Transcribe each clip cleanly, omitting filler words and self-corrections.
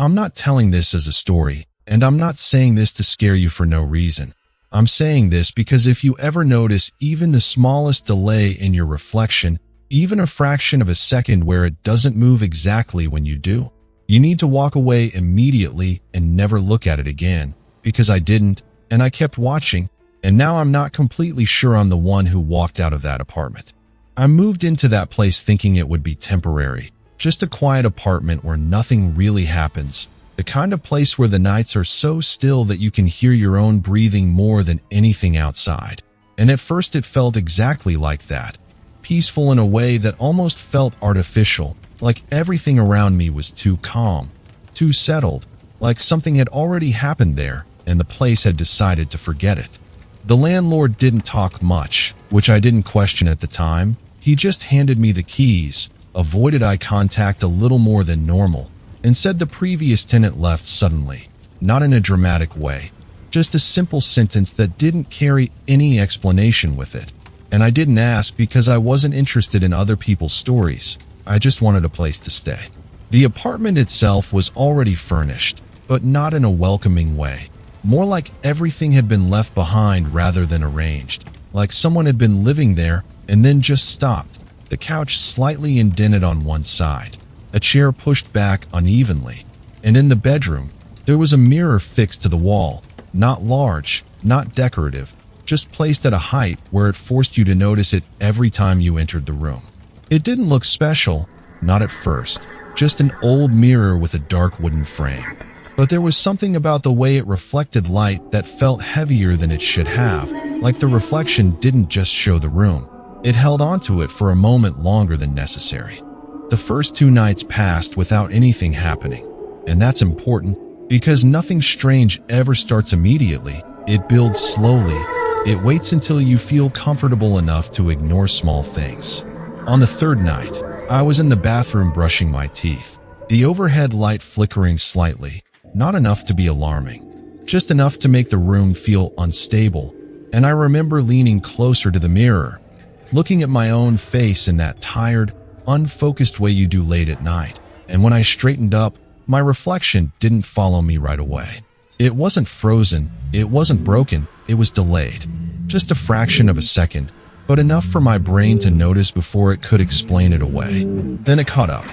I'm not telling this as a story, and I'm not saying this to scare you for no reason. I'm saying this because if you ever notice even the smallest delay in your reflection, even a fraction of a second where it doesn't move exactly when you do, you need to walk away immediately and never look at it again. Because I didn't, and I kept watching, and now I'm not completely sure I'm the one who walked out of that apartment. I moved into that place thinking it would be temporary, just a quiet apartment where nothing really happens, the kind of place where the nights are so still that you can hear your own breathing more than anything outside. And at first it felt exactly like that, peaceful in a way that almost felt artificial, like everything around me was too calm, too settled, like something had already happened there and the place had decided to forget it. The landlord didn't talk much, which I didn't question at the time. He just handed me the keys, avoided eye contact a little more than normal, and said the previous tenant left suddenly, not in a dramatic way, just a simple sentence that didn't carry any explanation with it. And I didn't ask because I wasn't interested in other people's stories. I just wanted a place to stay. The apartment itself was already furnished, but not in a welcoming way. More like everything had been left behind rather than arranged, like someone had been living there and then just stopped, the couch slightly indented on one side, a chair pushed back unevenly, and in the bedroom, there was a mirror fixed to the wall, not large, not decorative, just placed at a height where it forced you to notice it every time you entered the room. It didn't look special, not at first, just an old mirror with a dark wooden frame. But there was something about the way it reflected light that felt heavier than it should have, like the reflection didn't just show the room. It held onto it for a moment longer than necessary. The first 2 nights passed without anything happening, and that's important because nothing strange ever starts immediately. It builds slowly. It waits until you feel comfortable enough to ignore small things. On the 3rd night, I was in the bathroom brushing my teeth, the overhead light flickering slightly. Not enough to be alarming, just enough to make the room feel unstable, and I remember leaning closer to the mirror, looking at my own face in that tired, unfocused way you do late at night, and when I straightened up, my reflection didn't follow me right away. It wasn't frozen, it wasn't broken, it was delayed. Just a fraction of a second, but enough for my brain to notice before it could explain it away. Then it caught up,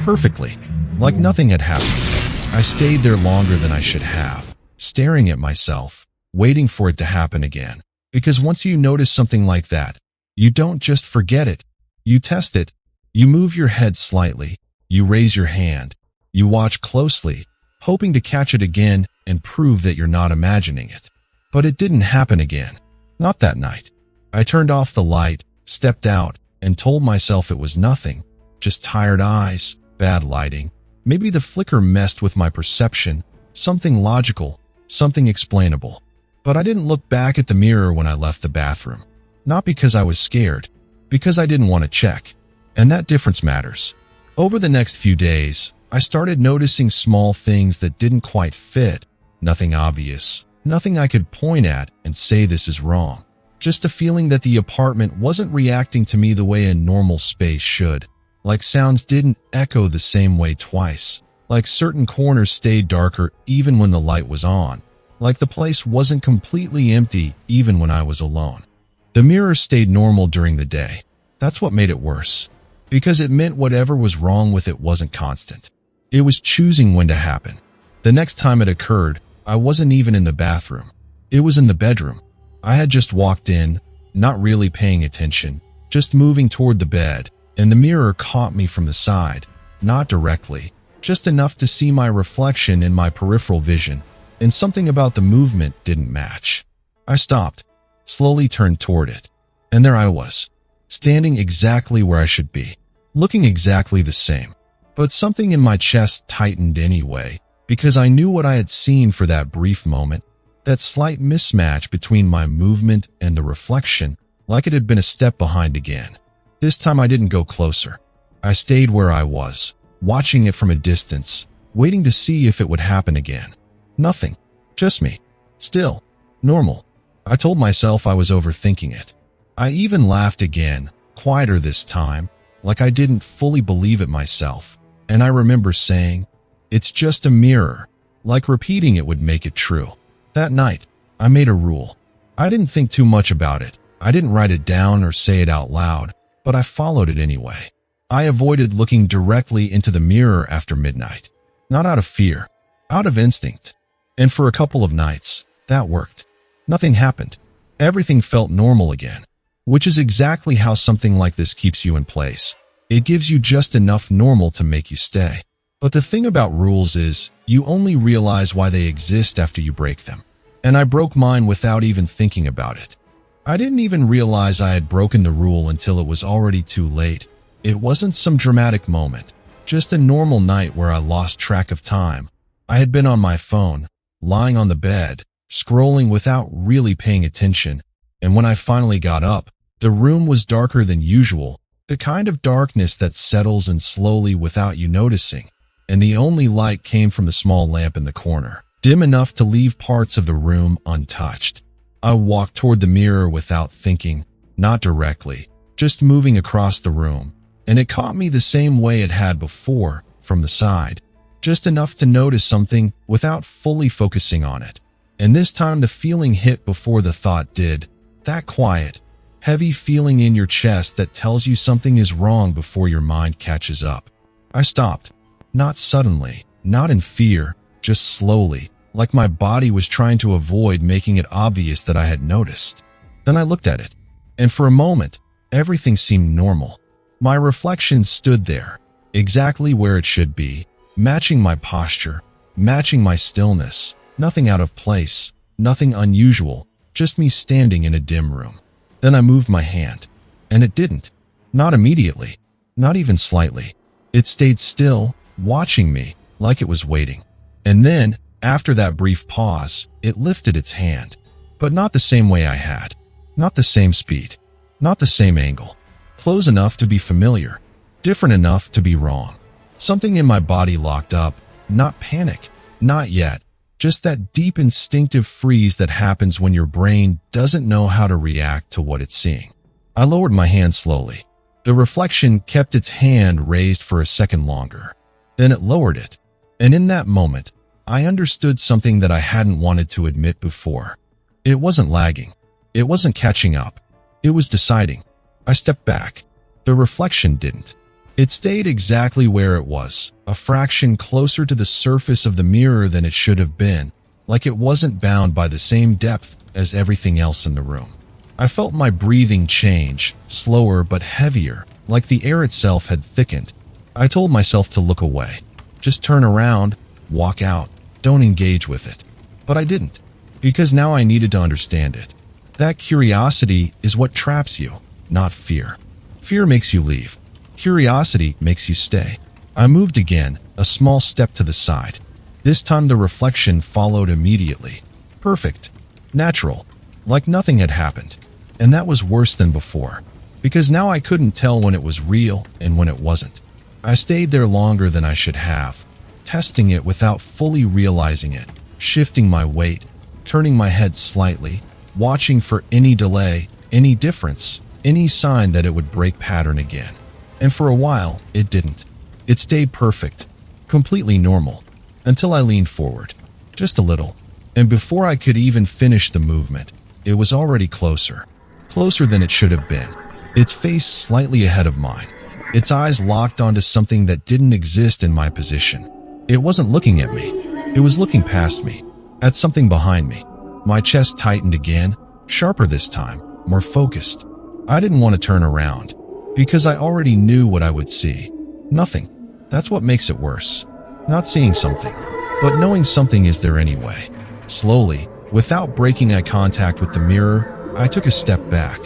perfectly, like nothing had happened. I stayed there longer than I should have, staring at myself, waiting for it to happen again. Because once you notice something like that, you don't just forget it, you test it, you move your head slightly, you raise your hand, you watch closely, hoping to catch it again and prove that you're not imagining it. But it didn't happen again, not that night. I turned off the light, stepped out, and told myself it was nothing, just tired eyes, bad lighting. Maybe the flicker messed with my perception, something logical, something explainable. But I didn't look back at the mirror when I left the bathroom. Not because I was scared, because I didn't want to check. And that difference matters. Over the next few days, I started noticing small things that didn't quite fit. Nothing obvious, nothing I could point at and say this is wrong. Just a feeling that the apartment wasn't reacting to me the way a normal space should. Like sounds didn't echo the same way twice. Like certain corners stayed darker even when the light was on. Like the place wasn't completely empty even when I was alone. The mirror stayed normal during the day. That's what made it worse. Because it meant whatever was wrong with it wasn't constant. It was choosing when to happen. The next time it occurred, I wasn't even in the bathroom. It was in the bedroom. I had just walked in, not really paying attention, just moving toward the bed. And the mirror caught me from the side, not directly, just enough to see my reflection in my peripheral vision, and something about the movement didn't match. I stopped, slowly turned toward it, and there I was, standing exactly where I should be, looking exactly the same. But something in my chest tightened anyway, because I knew what I had seen for that brief moment, that slight mismatch between my movement and the reflection, like it had been a step behind again. This time I didn't go closer. I stayed where I was, watching it from a distance, waiting to see if it would happen again. Nothing. Just me. Still. Normal. I told myself I was overthinking it. I even laughed again, quieter this time, like I didn't fully believe it myself. And I remember saying, It's just a mirror. Like repeating it would make it true. That night, I made a rule. I didn't think too much about it. I didn't write it down or say it out loud, but I followed it anyway. I avoided looking directly into the mirror after midnight. Not out of fear, out of instinct. And for a couple of nights, that worked. Nothing happened. Everything felt normal again, which is exactly how something like this keeps you in place. It gives you just enough normal to make you stay. But the thing about rules is, you only realize why they exist after you break them. And I broke mine without even thinking about it. I didn't even realize I had broken the rule until it was already too late. It wasn't some dramatic moment, just a normal night where I lost track of time. I had been on my phone, lying on the bed, scrolling without really paying attention, and when I finally got up, the room was darker than usual, the kind of darkness that settles in slowly without you noticing, and the only light came from the small lamp in the corner, dim enough to leave parts of the room untouched. I walked toward the mirror without thinking, not directly, just moving across the room, and it caught me the same way it had before, from the side, just enough to notice something without fully focusing on it. And this time the feeling hit before the thought did, that quiet, heavy feeling in your chest that tells you something is wrong before your mind catches up. I stopped, not suddenly, not in fear, just slowly, like my body was trying to avoid making it obvious that I had noticed. Then I looked at it, and for a moment, everything seemed normal. My reflection stood there, exactly where it should be, matching my posture, matching my stillness, nothing out of place, nothing unusual, just me standing in a dim room. Then I moved my hand, and it didn't. Not immediately, not even slightly. It stayed still, watching me, like it was waiting. And then, after that brief pause, it lifted its hand, but not the same way I had, not the same speed, not the same angle, close enough to be familiar, different enough to be wrong. Something in my body locked up, not panic, not yet, just that deep instinctive freeze that happens when your brain doesn't know how to react to what it's seeing. I lowered my hand slowly. The reflection kept its hand raised for a second longer. Then it lowered it, and in that moment, I understood something that I hadn't wanted to admit before. It wasn't lagging. It wasn't catching up. It was deciding. I stepped back. The reflection didn't. It stayed exactly where it was, a fraction closer to the surface of the mirror than it should have been, like it wasn't bound by the same depth as everything else in the room. I felt my breathing change, slower but heavier, like the air itself had thickened. I told myself to look away. Just turn around, walk out, don't engage with it. But I didn't, because now I needed to understand it. That curiosity is what traps you, not fear. Fear makes you leave. Curiosity makes you stay. I moved again, a small step to the side. This time the reflection followed immediately. Perfect. Natural. Like nothing had happened. And that was worse than before, because now I couldn't tell when it was real and when it wasn't. I stayed there longer than I should have, testing it without fully realizing it, shifting my weight, turning my head slightly, watching for any delay, any difference, any sign that it would break pattern again. And for a while, it didn't. It stayed perfect, completely normal, until I leaned forward, just a little. And before I could even finish the movement, it was already closer. Closer than it should have been. Its face slightly ahead of mine. Its eyes locked onto something that didn't exist in my position. It wasn't looking at me. It was looking past me, at something behind me. My chest tightened again, sharper this time, more focused. I didn't want to turn around, because I already knew what I would see. Nothing. That's what makes it worse. Not seeing something, but knowing something is there anyway. Slowly, without breaking eye contact with the mirror, I took a step back.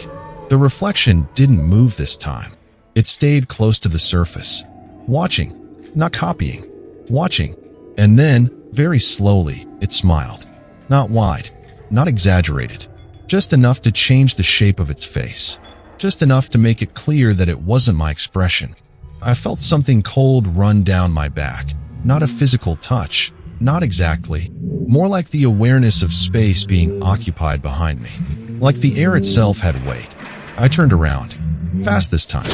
The reflection didn't move this time. It stayed close to the surface, watching, not copying, watching. And then, very slowly, it smiled. Not wide, not exaggerated, just enough to change the shape of its face. Just enough to make it clear that it wasn't my expression. I felt something cold run down my back. Not a physical touch, not exactly. More like the awareness of space being occupied behind me. Like the air itself had weight. I turned around. Fast this time.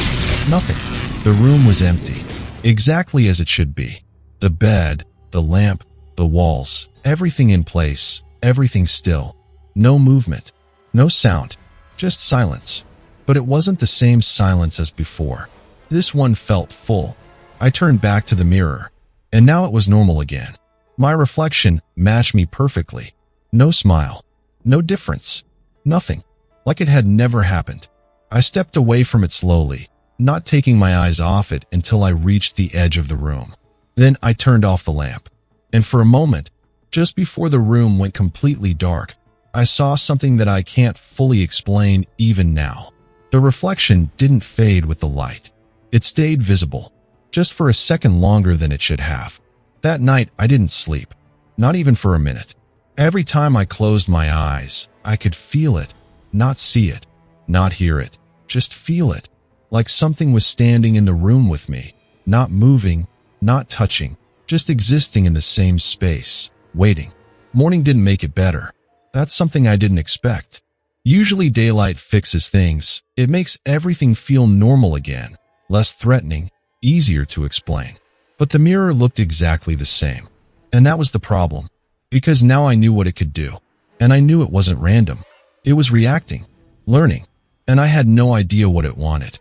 Nothing. The room was empty. Exactly as it should be. The bed, The lamp, the walls, everything in place, everything still. No movement, no sound, just silence. But it wasn't the same silence as before. This one felt full. I turned back to the mirror, and now it was normal again. My reflection matched me perfectly. No smile, no difference, nothing, like it had never happened. I stepped away from it slowly, not taking my eyes off it until I reached the edge of the room. Then I turned off the lamp, and for a moment, just before the room went completely dark, I saw something that I can't fully explain even now. The reflection didn't fade with the light. It stayed visible, just for a second longer than it should have. That night, I didn't sleep, not even for a minute. Every time I closed my eyes, I could feel it, not see it, not hear it, just feel it, like something was standing in the room with me, not moving, not touching, just existing in the same space, waiting. Morning didn't make it better. That's something I didn't expect. Usually daylight fixes things. It makes everything feel normal again, less threatening, easier to explain. But the mirror looked exactly the same. And that was the problem, because now I knew what it could do. And I knew it wasn't random. It was reacting, learning, and I had no idea what it wanted.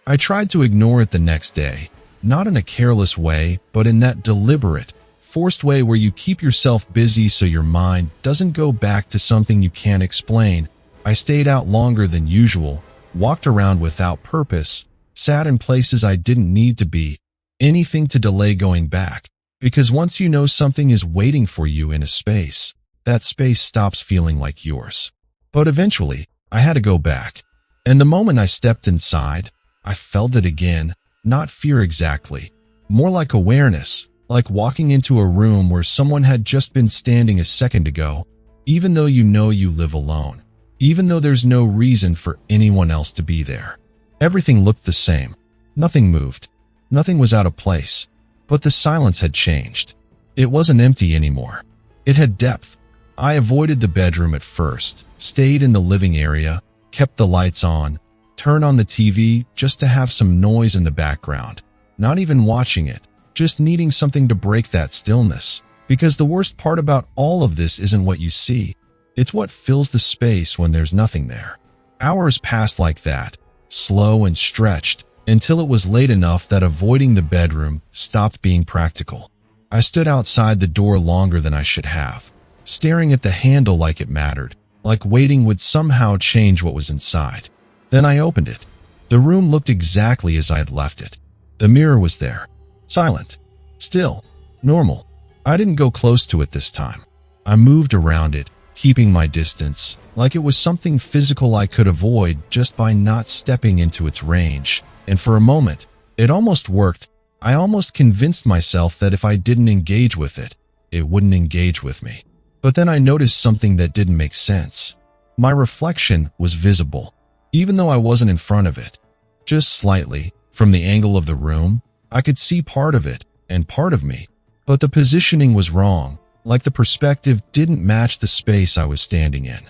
I tried to ignore it the next day, not in a careless way, but in that deliberate, forced way where you keep yourself busy so your mind doesn't go back to something you can't explain. I stayed out longer than usual, walked around without purpose, sat in places I didn't need to be, anything to delay going back. Because once you know something is waiting for you in a space, that space stops feeling like yours. But eventually, I had to go back. And the moment I stepped inside, I felt it again, not fear exactly, more like awareness, like walking into a room where someone had just been standing a second ago, even though you know you live alone, even though there's no reason for anyone else to be there. Everything looked the same. Nothing moved. Nothing was out of place. But the silence had changed. It wasn't empty anymore. It had depth. I avoided the bedroom at first, stayed in the living area, kept the lights on, turned on the TV just to have some noise in the background, not even watching it, just needing something to break that stillness. Because the worst part about all of this isn't what you see. It's what fills the space when there's nothing there. Hours passed like that, slow and stretched, until it was late enough that avoiding the bedroom stopped being practical. I stood outside the door longer than I should have, staring at the handle like it mattered, like waiting would somehow change what was inside. Then I opened it. The room looked exactly as I had left it. The mirror was there, silent, still, normal. I didn't go close to it this time. I moved around it, keeping my distance, like it was something physical I could avoid just by not stepping into its range. And for a moment, it almost worked. I almost convinced myself that if I didn't engage with it, it wouldn't engage with me. But then I noticed something that didn't make sense. My reflection was visible, even though I wasn't in front of it. Just slightly, from the angle of the room, I could see part of it and part of me. But the positioning was wrong, like the perspective didn't match the space I was standing in.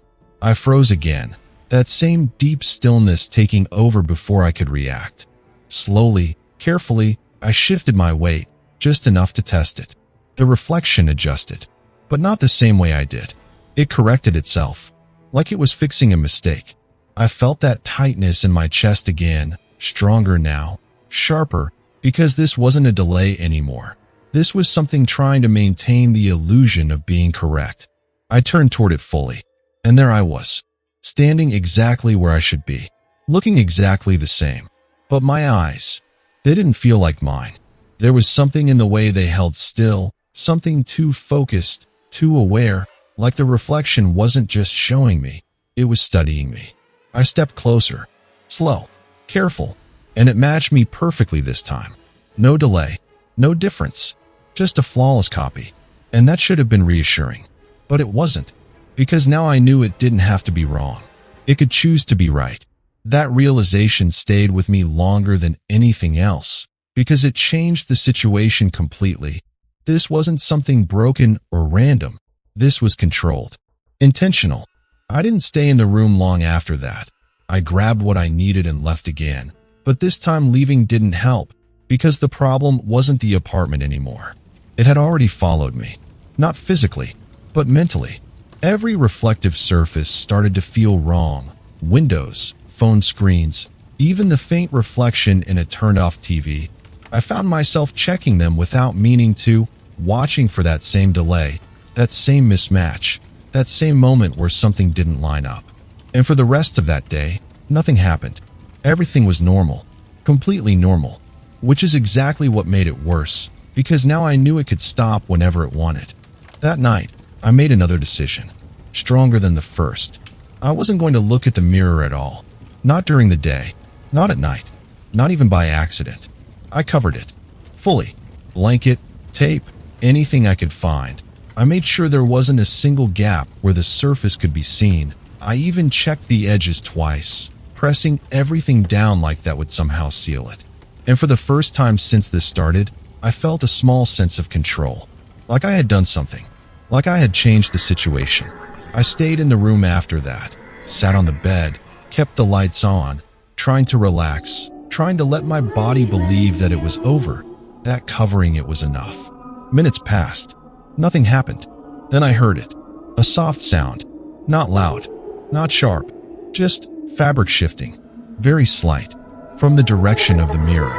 I froze again, that same deep stillness taking over before I could react. Slowly, carefully, I shifted my weight, just enough to test it. The reflection adjusted, but not the same way I did. It corrected itself, like it was fixing a mistake. I felt that tightness in my chest again, stronger now, sharper, because this wasn't a delay anymore. This was something trying to maintain the illusion of being correct. I turned toward it fully, and there I was, standing exactly where I should be, looking exactly the same. But my eyes, they didn't feel like mine. There was something in the way they held still, something too focused, too aware, like the reflection wasn't just showing me, it was studying me. I stepped closer, slow, careful, and it matched me perfectly this time. No delay, no difference, just a flawless copy. And that should have been reassuring. But it wasn't, because now I knew it didn't have to be wrong. It could choose to be right. That realization stayed with me longer than anything else, because it changed the situation completely. This wasn't something broken or random. This was controlled, intentional. I didn't stay in the room long after that. I grabbed what I needed and left again. But this time leaving didn't help, because the problem wasn't the apartment anymore. It had already followed me. Not physically, but mentally. Every reflective surface started to feel wrong. Windows, phone screens, even the faint reflection in a turned-off TV. I found myself checking them without meaning to, watching for that same delay, that same mismatch, that same moment where something didn't line up. And for the rest of that day, nothing happened. Everything was normal, completely normal, which is exactly what made it worse, because now I knew it could stop whenever it wanted. That night, I made another decision, stronger than the first. I wasn't going to look at the mirror at all. Not during the day, not at night, not even by accident. I covered it, fully. Blanket, tape, anything I could find. I made sure there wasn't a single gap where the surface could be seen. I even checked the edges twice, pressing everything down like that would somehow seal it. And for the first time since this started, I felt a small sense of control. Like I had done something. Like I had changed the situation. I stayed in the room after that, sat on the bed, kept the lights on, trying to relax, trying to let my body believe that it was over, that covering it was enough. Minutes passed. Nothing happened. Then I heard it. A soft sound. Not loud, not sharp, just fabric shifting, very slight, from the direction of the mirror.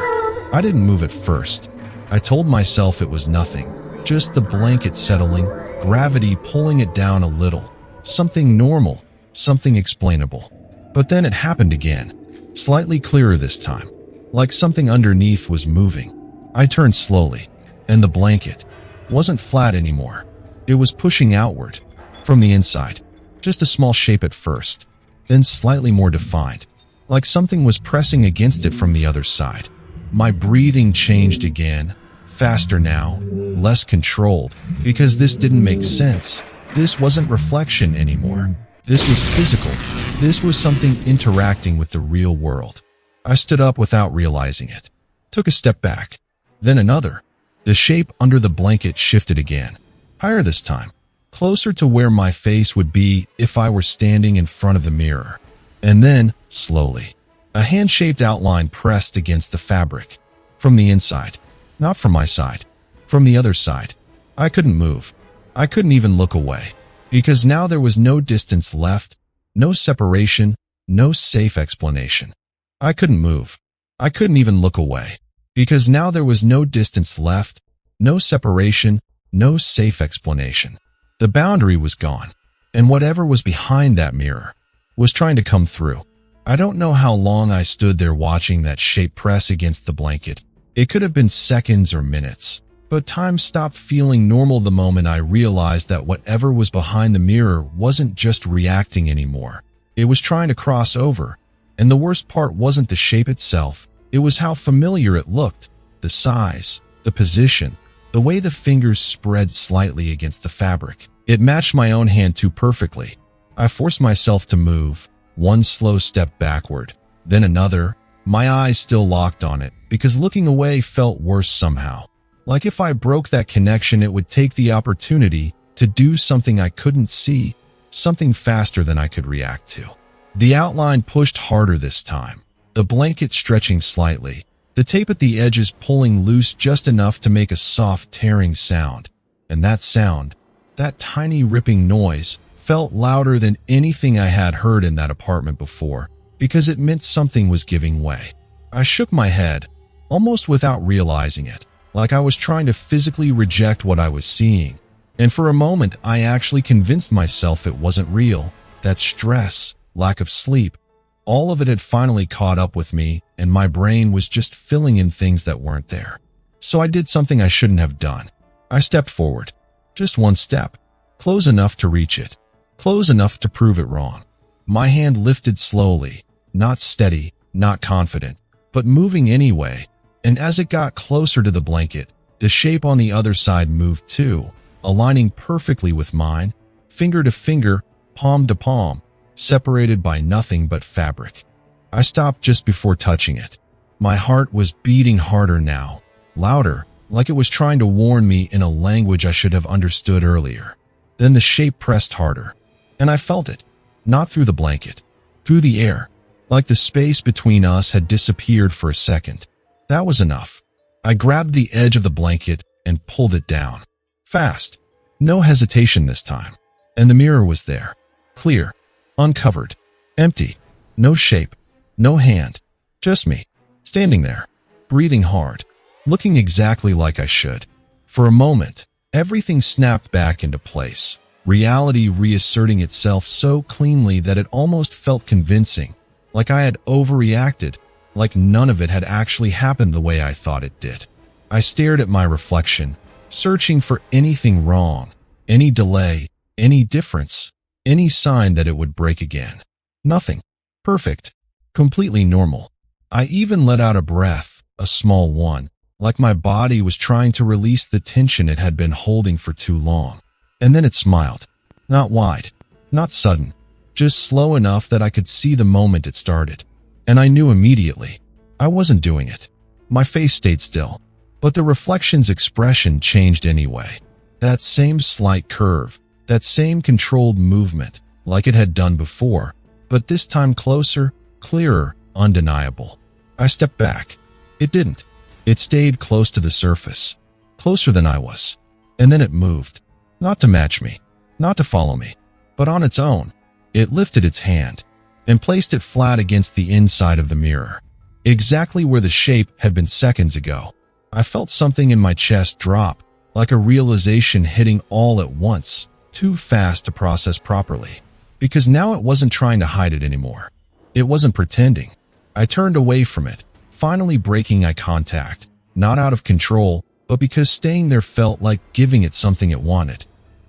I didn't move at first. I told myself it was nothing, just the blanket settling, gravity pulling it down a little, something normal, something explainable. But then it happened again, slightly clearer this time, like something underneath was moving. I turned slowly, and the blanket wasn't flat anymore. It was pushing outward, from the inside, just a small shape at first, then slightly more defined, like something was pressing against it from the other side. My breathing changed again, faster now, less controlled, because this didn't make sense. This wasn't reflection anymore. This was physical. This was something interacting with the real world. I stood up without realizing it, took a step back, then another. The shape under the blanket shifted again, higher this time, closer to where my face would be if I were standing in front of the mirror. And then, slowly, a hand-shaped outline pressed against the fabric, from the inside, not from my side, from the other side. I couldn't move. I couldn't even look away, because now there was no distance left, no separation, no safe explanation. I couldn't move. I couldn't even look away, because now there was no distance left, no separation, no safe explanation. The boundary was gone, and whatever was behind that mirror was trying to come through. I don't know how long I stood there watching that shape press against the blanket. It could have been seconds or minutes, but time stopped feeling normal the moment I realized that whatever was behind the mirror wasn't just reacting anymore. It was trying to cross over, and the worst part wasn't the shape itself. It was how familiar it looked, the size, the position, the way the fingers spread slightly against the fabric. It matched my own hand too perfectly. I forced myself to move, one slow step backward, then another, my eyes still locked on it, because looking away felt worse somehow. Like if I broke that connection, it would take the opportunity to do something I couldn't see, something faster than I could react to. The outline pushed harder this time, the blanket stretching slightly, the tape at the edges pulling loose just enough to make a soft tearing sound. And that sound, that tiny ripping noise, felt louder than anything I had heard in that apartment before, because it meant something was giving way. I shook my head, almost without realizing it, like I was trying to physically reject what I was seeing. And for a moment, I actually convinced myself it wasn't real. That stress, lack of sleep, all of it had finally caught up with me, and my brain was just filling in things that weren't there. So I did something I shouldn't have done. I stepped forward. Just one step. Close enough to reach it. Close enough to prove it wrong. My hand lifted slowly, not steady, not confident, but moving anyway. And as it got closer to the blanket, the shape on the other side moved too, aligning perfectly with mine, finger to finger, palm to palm, separated by nothing but fabric. I stopped just before touching it. My heart was beating harder now, louder, like it was trying to warn me in a language I should have understood earlier. Then the shape pressed harder, and I felt it, not through the blanket, through the air, like the space between us had disappeared for a second. That was enough. I grabbed the edge of the blanket and pulled it down. Fast. No hesitation this time. And the mirror was there. Clear. Uncovered. Empty. No shape. No hand. Just me. Standing there. Breathing hard. Looking exactly like I should. For a moment, everything snapped back into place. Reality reasserting itself so cleanly that it almost felt convincing. Like I had overreacted. Like none of it had actually happened the way I thought it did. I stared at my reflection, searching for anything wrong, any delay, any difference, any sign that it would break again. Nothing. Perfect. Completely normal. I even let out a breath, a small one, like my body was trying to release the tension it had been holding for too long. And then it smiled. Not wide, not sudden, just slow enough that I could see the moment it started. And I knew immediately. I wasn't doing it. My face stayed still, but the reflection's expression changed anyway. That same slight curve, that same controlled movement, like it had done before, but this time closer, clearer, undeniable. I stepped back. It didn't. It stayed close to the surface, closer than I was. And then it moved. Not to match me, not to follow me, but on its own. It lifted its hand and placed it flat against the inside of the mirror, exactly where the shape had been seconds ago. I felt something in my chest drop, like a realization hitting all at once, too fast to process properly. Because now it wasn't trying to hide it anymore. It wasn't pretending. I turned away from it, finally breaking eye contact, not out of control, but because staying there felt like giving it something it wanted.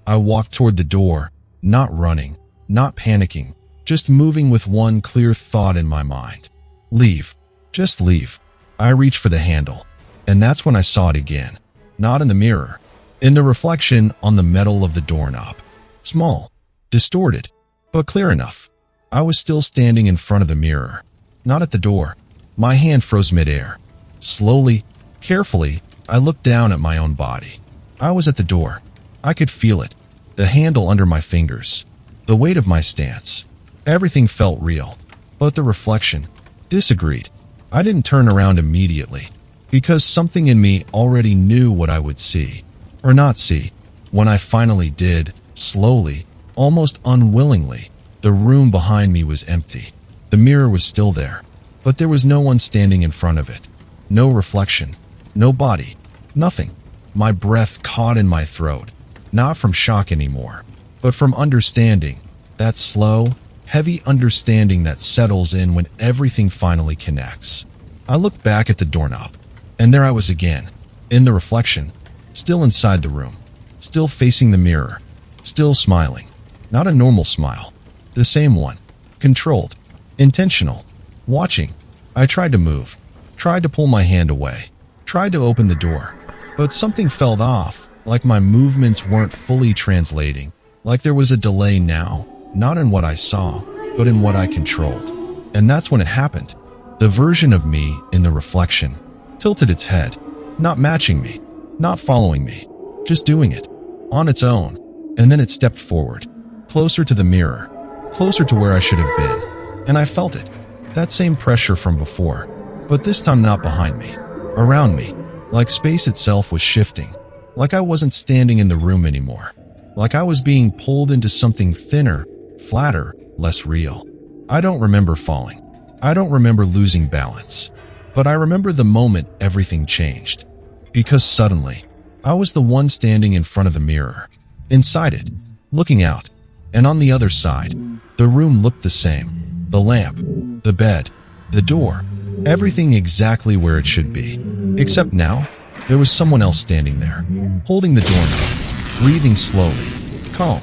I walked toward the door, not running, not panicking, just moving with one clear thought in my mind. Leave. Just leave. I reached for the handle, and that's when I saw it again. Not in the mirror. In the reflection on the metal of the doorknob. Small. Distorted. But clear enough. I was still standing in front of the mirror. Not at the door. My hand froze midair. Slowly, carefully, I looked down at my own body. I was at the door. I could feel it. The handle under my fingers. The weight of my stance. Everything felt real. But the reflection disagreed. I didn't turn around immediately, because something in me already knew what I would see, or not see. When I finally did, slowly, almost unwillingly, the room behind me was empty. The mirror was still there, but there was no one standing in front of it. No reflection, no body, nothing. My breath caught in my throat, not from shock anymore, but from understanding, that slow, heavy understanding that settles in when everything finally connects. I looked back at the doorknob, and there I was again, in the reflection, still inside the room, still facing the mirror, still smiling. Not a normal smile, the same one, controlled, intentional, watching. I tried to move, tried to pull my hand away, tried to open the door, but something felt off, like my movements weren't fully translating, like there was a delay now, not in what I saw, but in what I controlled. And that's when it happened. The version of me in the reflection tilted its head, not matching me, not following me, just doing it, on its own. And then it stepped forward, closer to the mirror, closer to where I should have been. And I felt it, that same pressure from before, but this time not behind me, around me, like space itself was shifting, like I wasn't standing in the room anymore, like I was being pulled into something thinner, flatter, less real. I don't remember falling. I don't remember losing balance. But I remember the moment everything changed. Because suddenly, I was the one standing in front of the mirror, inside it, looking out. And on the other side, the room looked the same. The lamp, the bed, the door, everything exactly where it should be. Except now, there was someone else standing there, holding the doorknob, breathing slowly, calm,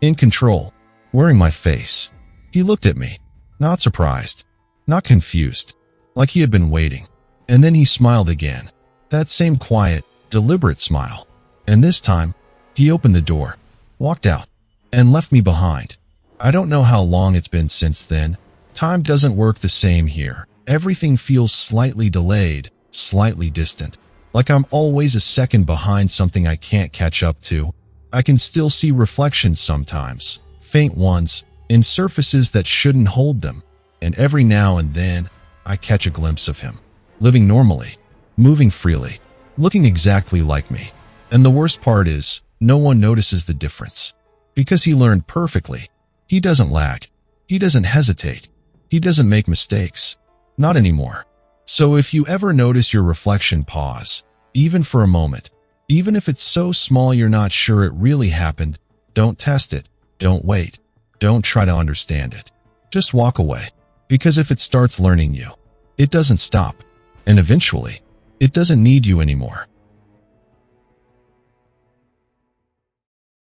in control, wearing my face. He looked at me, not surprised, not confused, like he had been waiting. And then he smiled again, that same quiet, deliberate smile. And this time, he opened the door, walked out, and left me behind. I don't know how long it's been since then. Time doesn't work the same here. Everything feels slightly delayed, slightly distant, like I'm always a second behind something I can't catch up to. I can still see reflections sometimes, faint ones, in surfaces that shouldn't hold them, and every now and then, I catch a glimpse of him, living normally, moving freely, looking exactly like me. And the worst part is, no one notices the difference. Because he learned perfectly. He doesn't lag. He doesn't hesitate. He doesn't make mistakes. Not anymore. So if you ever notice your reflection pause, even for a moment, even if it's so small you're not sure it really happened, don't test it. Don't wait. Don't try to understand it. Just walk away. Because if it starts learning you, it doesn't stop. And eventually, it doesn't need you anymore.